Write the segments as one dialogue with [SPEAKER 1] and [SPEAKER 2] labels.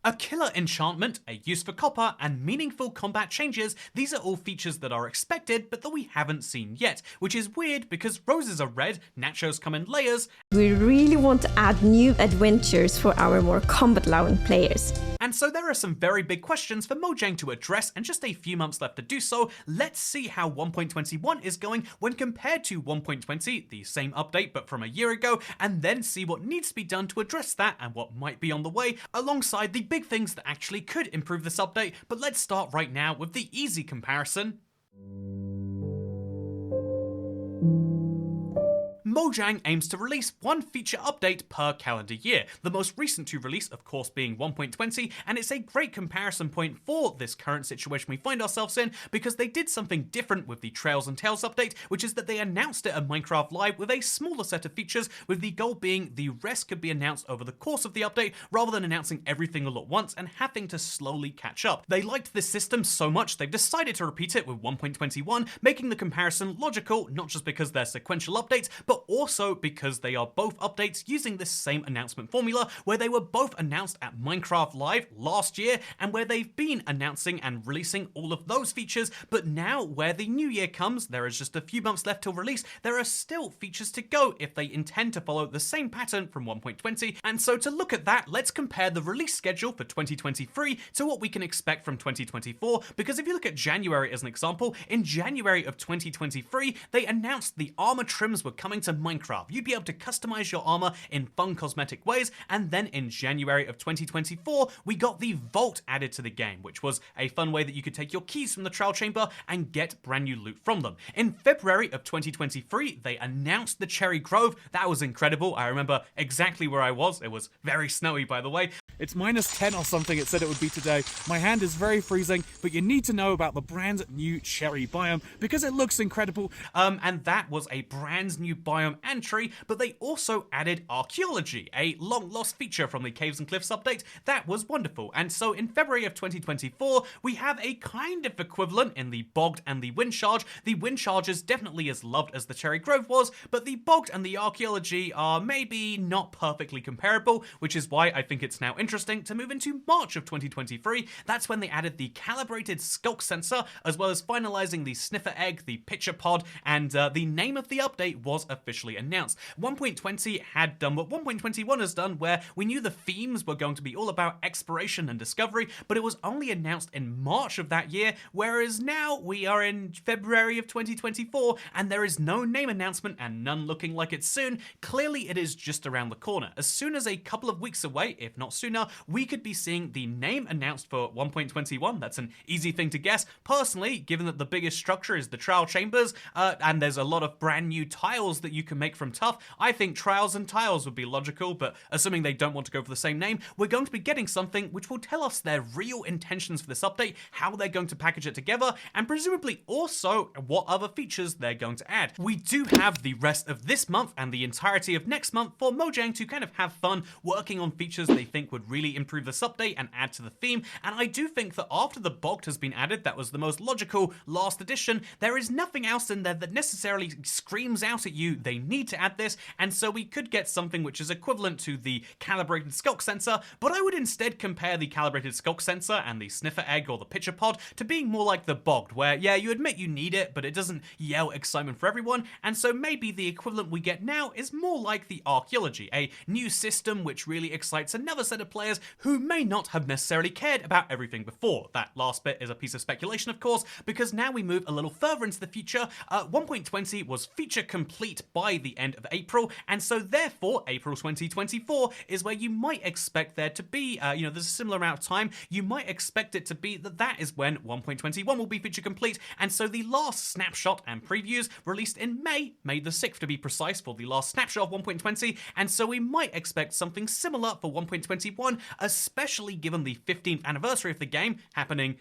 [SPEAKER 1] A killer enchantment, a use for copper, and meaningful combat changes, these are all features that are expected but that we haven't seen yet, which is weird because roses are red, nachos come in layers.
[SPEAKER 2] We really want to add new adventures for our more combat-loving players.
[SPEAKER 1] And so there are some very big questions for Mojang to address and just a few months left to do so. Let's see how 1.21 is going when compared to 1.20, the same update but from a year ago, and then see what needs to be done to address that and what might be on the way, alongside the big things that actually could improve this update. But let's start right now with the easy comparison. Mojang aims to release one feature update per calendar year, the most recent to release of course being 1.20, and it's a great comparison point for this current situation we find ourselves in because they did something different with the Trails and Tales update, which is that they announced it at Minecraft Live with a smaller set of features, with the goal being the rest could be announced over the course of the update rather than announcing everything all at once and having to slowly catch up. They liked this system so much they've decided to repeat it with 1.21, making the comparison logical not just because they're sequential updates, but also because they are both updates using this same announcement formula where they were both announced at Minecraft Live last year and where they've been announcing and releasing all of those features, but now where the new year comes, there is just a few months left till release, there are still features to go if they intend to follow the same pattern from 1.20, and so to look at that, let's compare the release schedule for 2023 to what we can expect from 2024, because if you look at January as an example, in January of 2023, they announced the armor trims were coming to Minecraft. You'd be able to customize your armor in fun cosmetic ways, and then in January of 2024 we got the Vault added to the game, which was a fun way that you could take your keys from the trial chamber and get brand new loot from them. In February of 2023 they announced the Cherry Grove. That was incredible. I remember exactly where I was. It was very snowy, by the way.
[SPEAKER 3] It's -10 or something it said it would be today. My hand is very freezing, but you need to know about the brand new cherry biome because it looks incredible.
[SPEAKER 1] And that was a brand new biome entry, but they also added Archaeology, a long lost feature from the Caves and Cliffs update. That was wonderful. And so in February of 2024, we have a kind of equivalent in the Bogged and the Windcharge. The Windcharge is definitely as loved as the Cherry Grove was, but the Bogged and the Archaeology are maybe not perfectly comparable, which is why I think it's now interesting to move into March of 2023. That's when they added the calibrated skulk sensor, as well as finalizing the sniffer egg, the pitcher pod, and the name of the update was officially announced. 1.20 had done what 1.21 has done, where we knew the themes were going to be all about exploration and discovery, but it was only announced in March of that year, whereas now we are in February of 2024, and there is no name announcement and none looking like it's soon. Clearly it is just around the corner. As soon as a couple of weeks away, if not sooner, we could be seeing the name announced for 1.21. That's an easy thing to guess. Personally, given that the biggest structure is the trial chambers, and there's a lot of brand new tiles that you can make from tuff, I think trials and tiles would be logical, but assuming they don't want to go for the same name, we're going to be getting something which will tell us their real intentions for this update, how they're going to package it together, and presumably also what other features they're going to add. We do have the rest of this month and the entirety of next month for Mojang to kind of have fun working on features they think would really improve this update and add to the theme, and I do think that after the Bogged has been added, that was the most logical last addition, there is nothing else in there that necessarily screams out at you they need to add this, and so we could get something which is equivalent to the calibrated skulk sensor, but I would instead compare the calibrated skulk sensor and the sniffer egg or the pitcher pod to being more like the Bogged, where yeah, you admit you need it, but it doesn't yell excitement for everyone, and so maybe the equivalent we get now is more like the Archaeology, a new system which really excites another set of players who may not have necessarily cared about everything before. That last bit is a piece of speculation, of course, because now we move a little further into the future. 1.20 was feature complete by the end of April, and so therefore April 2024 is where you might expect there to be, there's a similar amount of time, you might expect it to be that is when 1.21 will be feature complete, and so the last snapshot and previews released in May the 6th to be precise, for the last snapshot of 1.20, and so we might expect something similar for 1.21, especially given the 15th anniversary of the game happening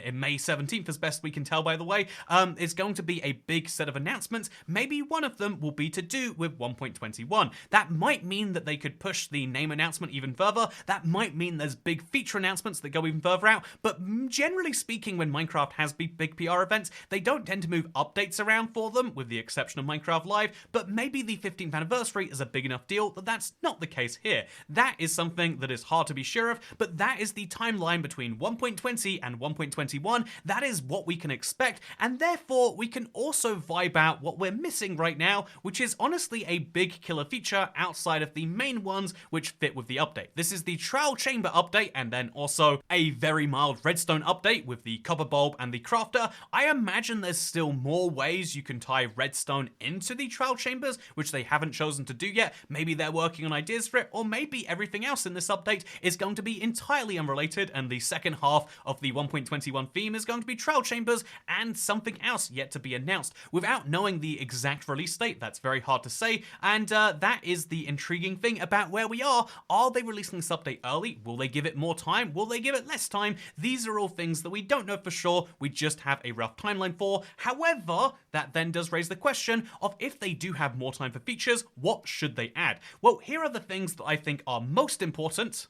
[SPEAKER 1] in May 17th, as best we can tell, by the way. It's going to be a big set of announcements. Maybe one of them will be to do with 1.21. That might mean that they could push the name announcement even further. That might mean there's big feature announcements that go even further out, but generally speaking, when Minecraft has big PR events, they don't tend to move updates around for them, with the exception of Minecraft Live, but maybe the 15th anniversary is a big enough deal that that's not the case here. That is something that is just hard to be sure of, but that is the timeline between 1.20 and 1.21. That is what we can expect, and therefore we can also vibe out what we're missing right now, which is honestly a big killer feature outside of the main ones which fit with the update. This is the Trowel Chamber update, and then also a very mild redstone update with the copper bulb and the crafter. I imagine there's still more ways you can tie redstone into the Trowel Chambers, which they haven't chosen to do yet. Maybe they're working on ideas for it, or maybe everything else in this update is going to be entirely unrelated, and the second half of the 1.21 theme is going to be Trowel Chambers and something else yet to be announced. Without knowing the exact release date, that's very hard to say, and that is the intriguing thing about where we are. Are they releasing this update early? Will they give it more time? Will they give it less time? These are all things that we don't know for sure. We just have a rough timeline for. However, that then does raise the question of, if they do have more time for features, what should they add? Well, here are the things that I think are most important.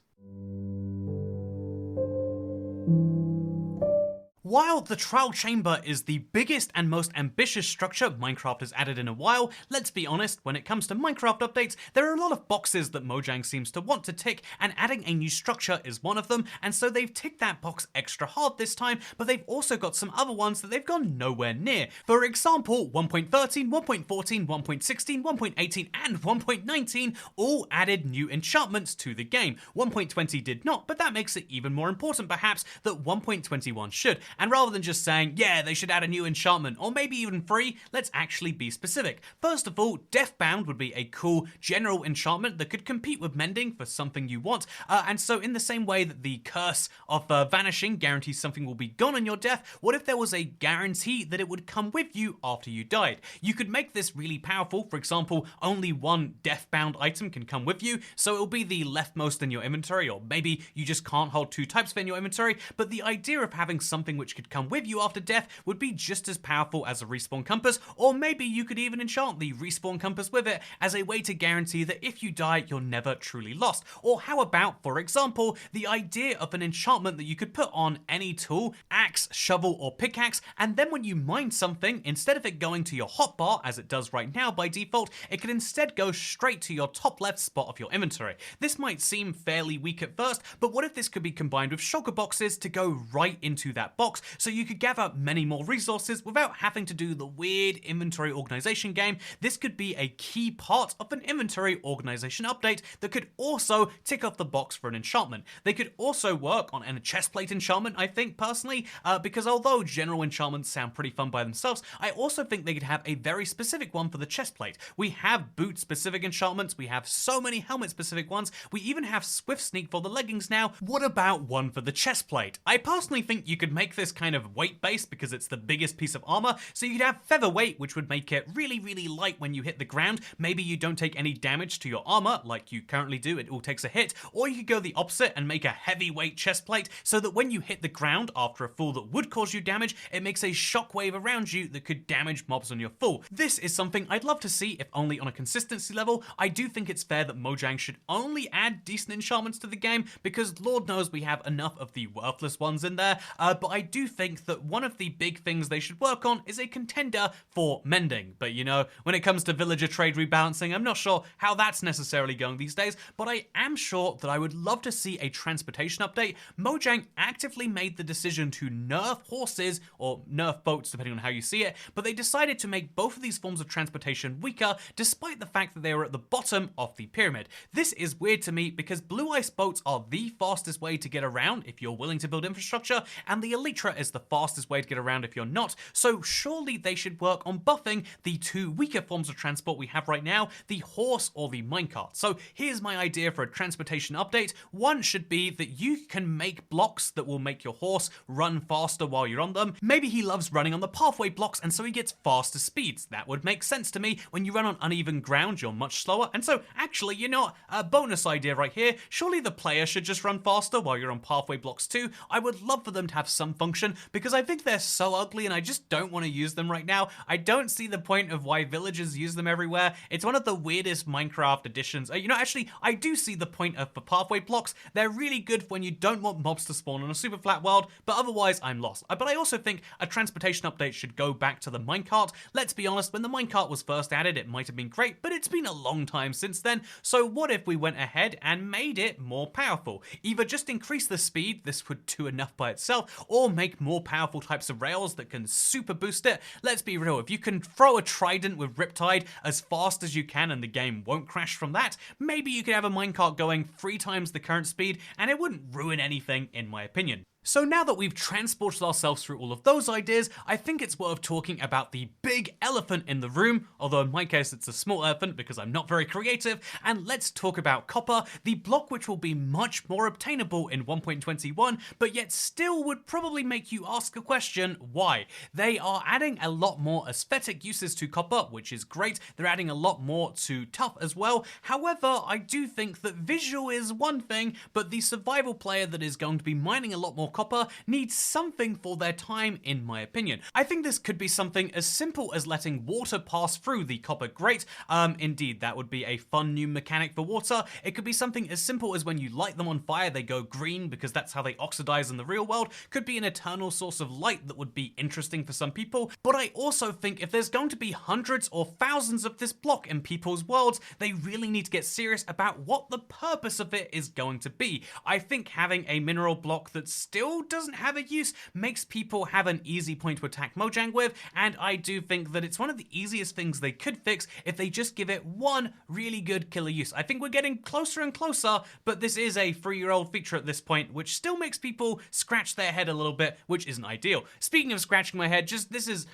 [SPEAKER 1] While the Trowel Chamber is the biggest and most ambitious structure Minecraft has added in a while, let's be honest, when it comes to Minecraft updates, there are a lot of boxes that Mojang seems to want to tick, and adding a new structure is one of them, and so they've ticked that box extra hard this time, but they've also got some other ones that they've gone nowhere near. For example, 1.13, 1.14, 1.16, 1.18, and 1.19 all added new enchantments to the game. 1.20 did not, but that makes it even more important perhaps that 1.21 should. And rather than just saying, yeah, they should add a new enchantment, or maybe even 3, let's actually be specific. First of all, Deathbound would be a cool general enchantment that could compete with Mending for something you want, and so in the same way that the Curse of Vanishing guarantees something will be gone on your death, what if there was a guarantee that it would come with you after you died? You could make this really powerful. For example, only one Deathbound item can come with you, so it'll be the leftmost in your inventory, or maybe you just can't hold 2 types of in your inventory, but the idea of having something which could come with you after death would be just as powerful as a respawn compass, or maybe you could even enchant the respawn compass with it as a way to guarantee that if you die, you're never truly lost. Or how about, for example, the idea of an enchantment that you could put on any tool, axe, shovel, or pickaxe, and then when you mine something, instead of it going to your hotbar, as it does right now by default, it could instead go straight to your top left spot of your inventory. This might seem fairly weak at first, but what if this could be combined with shulker boxes to go right into that box, so you could gather many more resources without having to do the weird inventory organization game? This could be a key part of an inventory organization update that could also tick off the box for an enchantment. They could also work on a chestplate enchantment, I think, personally, because although general enchantments sound pretty fun by themselves, I also think they could have a very specific one for the chestplate. We have boot-specific enchantments, we have so many helmet-specific ones, we even have Swift Sneak for the leggings now. What about one for the chestplate? I personally think you could make this kind of weight-based because it's the biggest piece of armor, so you could have featherweight, which would make it really, really light when you hit the ground. Maybe you don't take any damage to your armor like you currently do, it all takes a hit, or you could go the opposite and make a heavyweight chestplate so that when you hit the ground after a fall that would cause you damage, it makes a shockwave around you that could damage mobs on your fall. This is something I'd love to see, if only on a consistency level. I do think it's fair that Mojang should only add decent enchantments to the game, because Lord knows we have enough of the worthless ones in there, but I do think that one of the big things they should work on is a contender for Mending. But you know, when it comes to villager trade rebalancing, I'm not sure how that's necessarily going these days, but I am sure that I would love to see a transportation update. Mojang actively made the decision to nerf horses, or nerf boats depending on how you see it, but they decided to make both of these forms of transportation weaker despite the fact that they were at the bottom of the pyramid. This is weird to me because blue ice boats are the fastest way to get around if you're willing to build infrastructure, and the Elytra is the fastest way to get around if you're not, so surely they should work on buffing the 2 weaker forms of transport we have right now, the horse or the minecart. So here's my idea for a transportation update. One should be that you can make blocks that will make your horse run faster while you're on them. Maybe he loves running on the pathway blocks and so he gets faster speeds. That would make sense to me. When you run on uneven ground, you're much slower, and so actually, you know, a bonus idea right here, surely the player should just run faster while you're on pathway blocks too. I would love for them to have some function because I think they're so ugly and I just don't want to use them right now. I don't see the point of why villagers use them everywhere. It's one of the weirdest Minecraft additions. You know, actually, I do see the point of the pathway blocks. They're really good when you don't want mobs to spawn on a super flat world, but otherwise I'm lost. But I also think a transportation update should go back to the minecart. Let's be honest, when the minecart was first added, it might have been great, but it's been a long time since then. So what if we went ahead and made it more powerful? Either just increase the speed, this would do enough by itself, or make more powerful types of rails that can super boost it. Let's be real, if you can throw a trident with Riptide as fast as you can and the game won't crash from that, maybe you could have a minecart going 3 times the current speed and it wouldn't ruin anything, in my opinion. So now that we've transported ourselves through all of those ideas, I think it's worth talking about the big elephant in the room, although in my case it's a small elephant because I'm not very creative, and let's talk about copper, the block which will be much more obtainable in 1.21, but yet still would probably make you ask a question, why? They are adding a lot more aesthetic uses to copper, which is great. They're adding a lot more to tough as well. However, I do think that visual is one thing, but the survival player that is going to be mining a lot more copper needs something for their time, in my opinion. I think this could be something as simple as letting water pass through the copper grate. Indeed, that would be a fun new mechanic for water. It could be something as simple as when you light them on fire, they go green because that's how they oxidize in the real world. Could be an eternal source of light that would be interesting for some people. But I also think if there's going to be hundreds or thousands of this block in people's worlds, they really need to get serious about what the purpose of it is going to be. I think having a mineral block that still doesn't have a use makes people have an easy point to attack Mojang with, and I do think that it's one of the easiest things they could fix if they just give it one really good killer use. I think we're getting closer and closer, but this is a 3-year-old feature at this point, which still makes people scratch their head a little bit, which isn't ideal. Speaking of scratching my head, just this is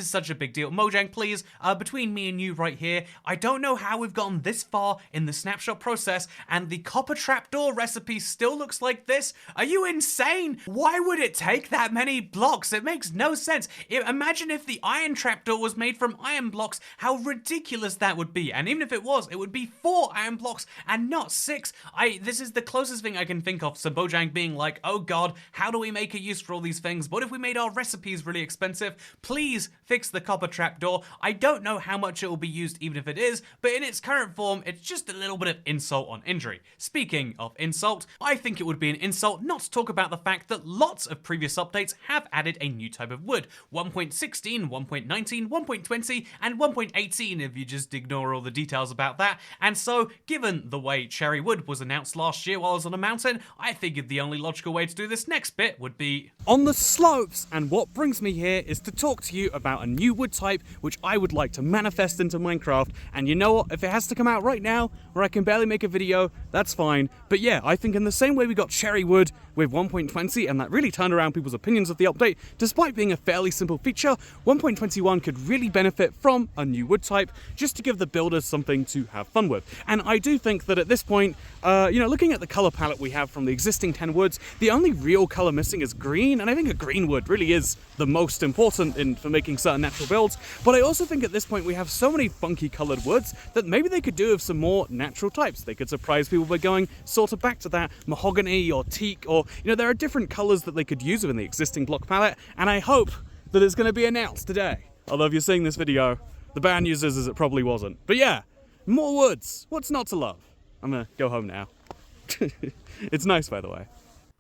[SPEAKER 1] such a big deal. Mojang, please, between me and you right here, I don't know how we've gotten this far in the snapshot process, and the copper trapdoor recipe still looks like this. Are you insane? Why would it take that many blocks? It makes no sense. Imagine if the iron trapdoor was made from iron blocks, how ridiculous that would be. And even if it was, it would be 4 iron blocks and not 6. This is the closest thing I can think of to Mojang being like, oh god, how do we make a use for all these things? What if we made our recipes really expensive? Please fix the copper trapdoor. I don't know how much it will be used even if it is, but in its current form, it's just a little bit of insult on injury. Speaking of insult, I think it would be an insult not to talk about the fact that lots of previous updates have added a new type of wood. 1.16, 1.19, 1.20, and 1.18 if you just ignore all the details about that. And so, given the way cherry wood was announced last year while I was on a mountain, I figured the only logical way to do this next bit would be
[SPEAKER 3] on the slopes. And what brings me here is to talk to you about a new wood type which I would like to manifest into Minecraft. And you know what, if it has to come out right now where I can barely make a video, that's fine. But yeah, I think in the same way we got cherry wood with 1.20 and that really turned around people's opinions of the update, despite being a fairly simple feature, 1.21 could really benefit from a new wood type just to give the builders something to have fun with. And I do think that at this point, looking at the color palette we have from the existing 10 woods, the only real color missing is green, and I think a green wood really is the most important for making certain natural builds. But I also think at this point we have so many funky colored woods that maybe they could do with some more natural types. They could surprise people by going sort of back to that mahogany or teak, or there are different colors that they could use within the existing block palette, and I hope that it's going to be announced today. Although if you're seeing this video, the bad news is it probably wasn't. But yeah, more woods. What's not to love? I'm gonna go home now. It's nice, by the way.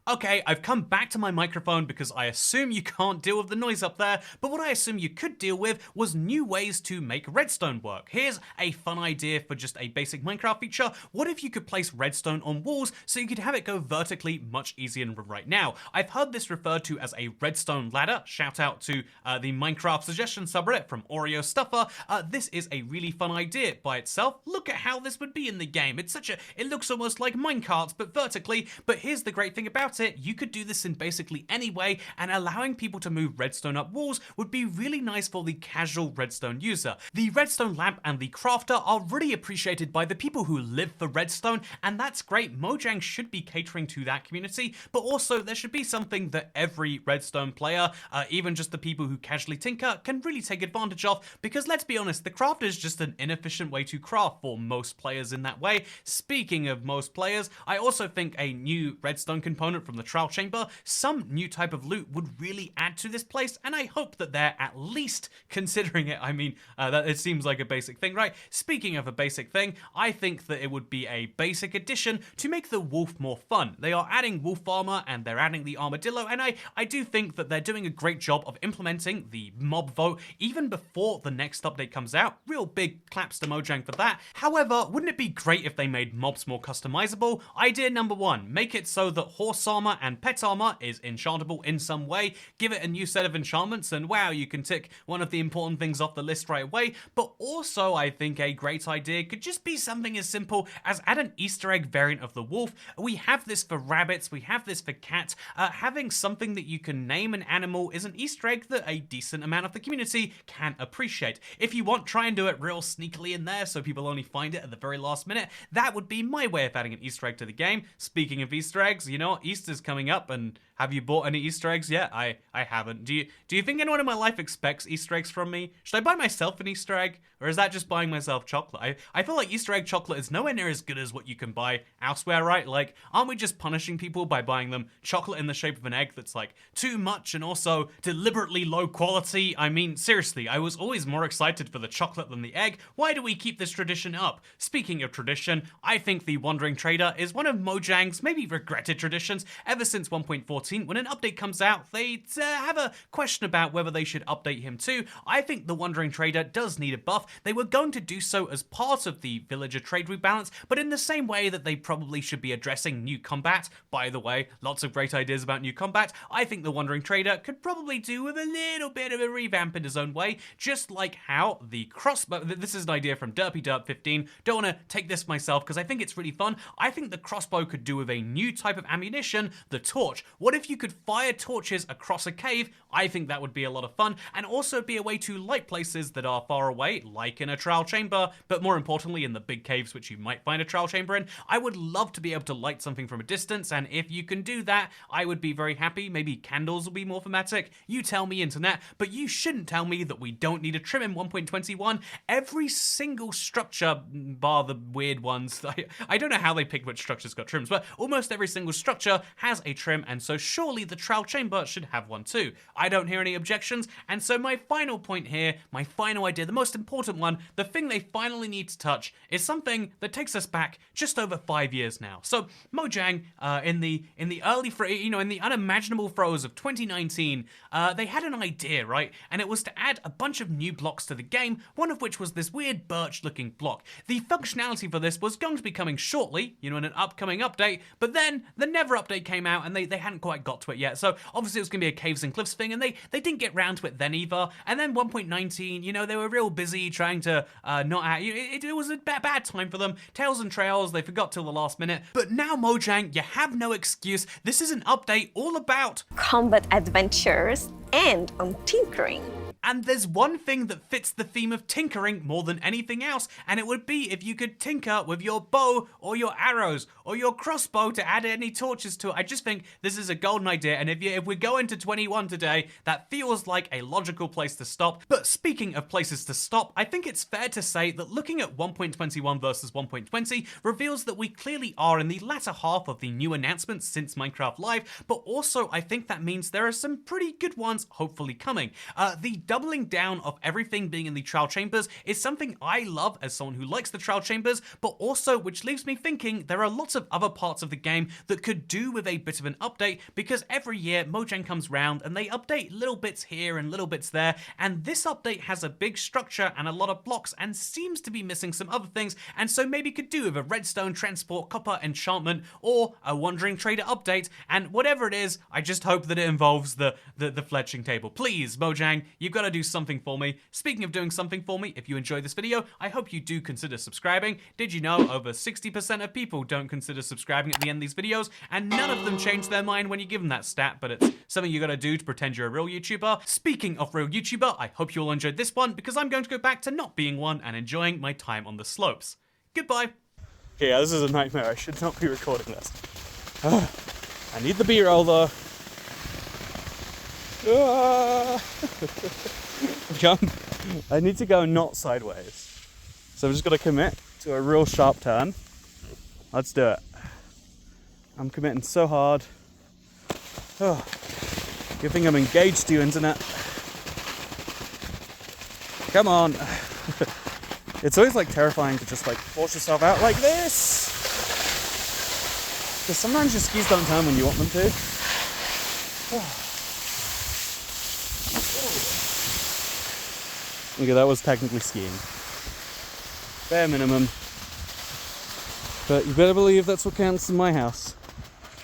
[SPEAKER 1] Okay, I've come back to my microphone because I assume you can't deal with the noise up there, but what I assume you could deal with was new ways to make redstone work. Here's a fun idea for just a basic Minecraft feature. What if you could place redstone on walls so you could have it go vertically much easier than right now? I've heard this referred to as a redstone ladder. Shout out to the Minecraft suggestion subreddit from Oreo Stuffer. This is a really fun idea by itself. Look at how this would be in the game. It looks almost like minecarts, but vertically. But here's the great thing about it, you could do this in basically any way, and allowing people to move redstone up walls would be really nice for the casual redstone user. The redstone lamp and the crafter are really appreciated by the people who live for redstone, and that's great. Mojang should be catering to that community, but also there should be something that every redstone player, even just the people who casually tinker, can really take advantage of, because let's be honest, the crafter is just an inefficient way to craft for most players in that way. Speaking of most players, I also think a new redstone component from the trial chamber, some new type of loot would really add to this place, and I hope that they're at least considering it. I mean, that it seems like a basic thing, right? Speaking of a basic thing, I think that it would be a basic addition to make the wolf more fun. They are adding wolf armor and they're adding the armadillo, and I do think that they're doing a great job of implementing the mob vote even before the next update comes out. Real big claps to Mojang for that. However, wouldn't it be great if they made mobs more customizable? Idea number one, make it so that horse armor and pet armor is enchantable in some way. Give it a new set of enchantments and wow, you can tick one of the important things off the list right away. But also, I think a great idea could just be something as simple as add an Easter egg variant of the wolf. We have this for rabbits, we have this for cats. Having something that you can name an animal is an Easter egg that a decent amount of the community can appreciate. If you want, try and do it real sneakily in there so people only find it at the very last minute. That would be my way of adding an Easter egg to the game. Speaking of Easter eggs, you know what? Easter's coming up, and have you bought any Easter eggs yet? I haven't. Do you think anyone in my life expects Easter eggs from me? Should I buy myself an Easter egg? Or is that just buying myself chocolate? I feel like Easter egg chocolate is nowhere near as good as what you can buy elsewhere, right? Like, aren't we just punishing people by buying them chocolate in the shape of an egg that's like too much and also deliberately low quality? I mean, seriously, I was always more excited for the chocolate than the egg. Why do we keep this tradition up? Speaking of tradition, I think the Wandering Trader is one of Mojang's maybe regretted traditions. Ever since 1.14, when an update comes out, they have a question about whether they should update him too. I think the Wandering Trader does need a buff. They were going to do so as part of the villager trade rebalance, but in the same way that they probably should be addressing new combat. By the way, lots of great ideas about new combat. I think the Wandering Trader could probably do with a little bit of a revamp in his own way, just like how the crossbow, this is an idea from Derpy15, don't want to take this myself because I think it's really fun. I think the crossbow could do with a new type of ammunition, the torch. What if you could fire torches across a cave? I think that would be a lot of fun, and also be a way to light places that are far away, like in a trial chamber, but more importantly in the big caves which you might find a trial chamber in. I would love to be able to light something from a distance, and if you can do that, I would be very happy. Maybe candles will be more thematic. You tell me, internet, but you shouldn't tell me that we don't need a trim in 1.21. Every single structure, bar the weird ones, I don't know how they picked which structures got trims, but almost every single structure has a trim, and so surely the trial chamber should have one too. I don't hear any objections, and so my final point here, my final idea, the most important one, the thing they finally need to touch is something that takes us back just over 5 years now. So Mojang, in the early, in the unimaginable throes of 2019, they had an idea, right? And it was to add a bunch of new blocks to the game, one of which was this weird birch-looking block. The functionality for this was going to be coming shortly, in an upcoming update, but then the Never update came out and they hadn't quite got to it yet. So obviously it was going to be a Caves and Cliffs thing, and they didn't get round to it then either. And then 1.19, they were real busy trying to not add, it was a bad time for them. Tales and Trails, they forgot till the last minute. But now Mojang, you have no excuse. This is an update all about
[SPEAKER 2] combat adventures and on tinkering.
[SPEAKER 1] And there's one thing that fits the theme of tinkering more than anything else, and it would be if you could tinker with your bow or your arrows or your crossbow to add any torches to it. I just think this is a golden idea, and if we go into 21 today, that feels like a logical place to stop. But speaking of places to stop, I think it's fair to say that looking at 1.21 versus 1.20 reveals that we clearly are in the latter half of the new announcements since Minecraft Live, but also I think that means there are some pretty good ones hopefully coming. The doubling down of everything being in the trial chambers is something I love as someone who likes the trial chambers, but also which leaves me thinking there are lots of other parts of the game that could do with a bit of an update, because every year Mojang comes round and they update little bits here and little bits there, and this update has a big structure and a lot of blocks and seems to be missing some other things, and so maybe could do with a redstone transport copper enchantment or a Wandering Trader update. And whatever it is, I just hope that it involves the fletching table. Please, Mojang, you've got to do something for me. Speaking of doing something for me, if you enjoyed this video, I hope you do consider subscribing. Did you know over 60% of people don't consider subscribing at the end of these videos, and none of them change their mind when you give them that stat, but it's something you gotta do to pretend you're a real YouTuber. Speaking of real YouTuber, I hope you all enjoyed this one, because I'm going to go back to not being one and enjoying my time on the slopes. Goodbye.
[SPEAKER 3] Okay, yeah, this is a nightmare. I should not be recording this. I need the B-roll though. Jump. I need to go not sideways. So I'm just gonna commit to a real sharp turn. Let's do it. I'm committing so hard. Oh, good thing I'm engaged to you, internet. Come on. It's always like terrifying to just like force yourself out like this. Because sometimes your skis don't turn when you want them to. Okay, that was technically skiing. Bare minimum. But you better believe that's what counts in my house.